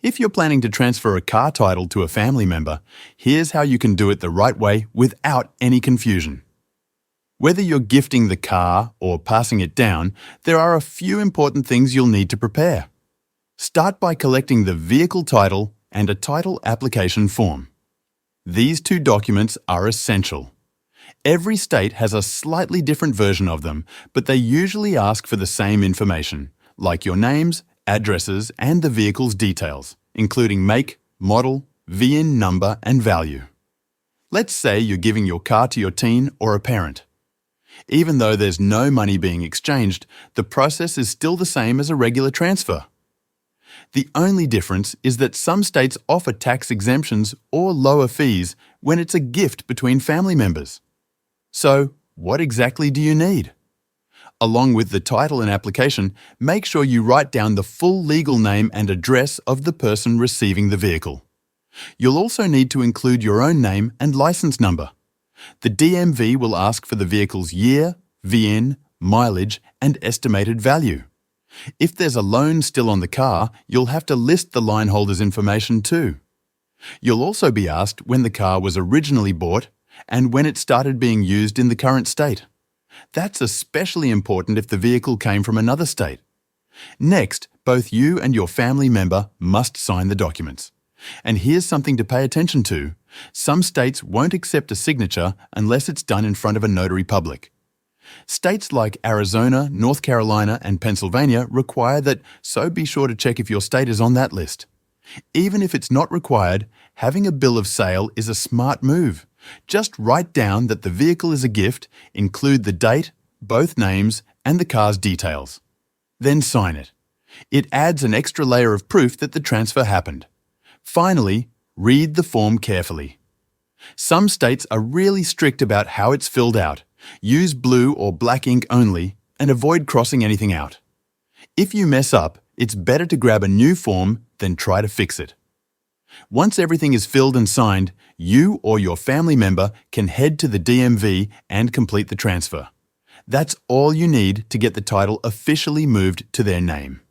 If you're planning to transfer a car title to a family member, here's how you can do it the right way without any confusion. Whether you're gifting the car or passing it down, there are a few important things you'll need to prepare. Start by collecting the vehicle title and a title application form. These two documents are essential. Every state has a slightly different version of them, but they usually ask for the same information, like your names, addresses, and the vehicle's details, including make, model, VIN number, and value. Let's say you're giving your car to your teen or a parent. Even though there's no money being exchanged, the process is still the same as a regular transfer. The only difference is that some states offer tax exemptions or lower fees when it's a gift between family members. So, what exactly do you need? Along with the title and application, make sure you write down the full legal name and address of the person receiving the vehicle. You'll also need to include your own name and license number. The DMV will ask for the vehicle's year, VIN, mileage, and estimated value. If there's a loan still on the car, you'll have to list the line holder's information too. You'll also be asked when the car was originally bought and when it started being used in the current state. That's especially important if the vehicle came from another state. Next, both you and your family member must sign the documents. And here's something to pay attention to. Some states won't accept a signature unless it's done in front of a notary public. States like Arizona, North Carolina, and Pennsylvania require that, so be sure to check if your state is on that list. Even if it's not required, having a bill of sale is a smart move. Just write down that the vehicle is a gift, include the date, both names, and the car's details. Then sign it. It adds an extra layer of proof that the transfer happened. Finally, read the form carefully. Some states are really strict about how it's filled out. Use blue or black ink only and avoid crossing anything out. If you mess up, it's better to grab a new form than try to fix it. Once everything is filled and signed, you or your family member can head to the DMV and complete the transfer. That's all you need to get the title officially moved to their name.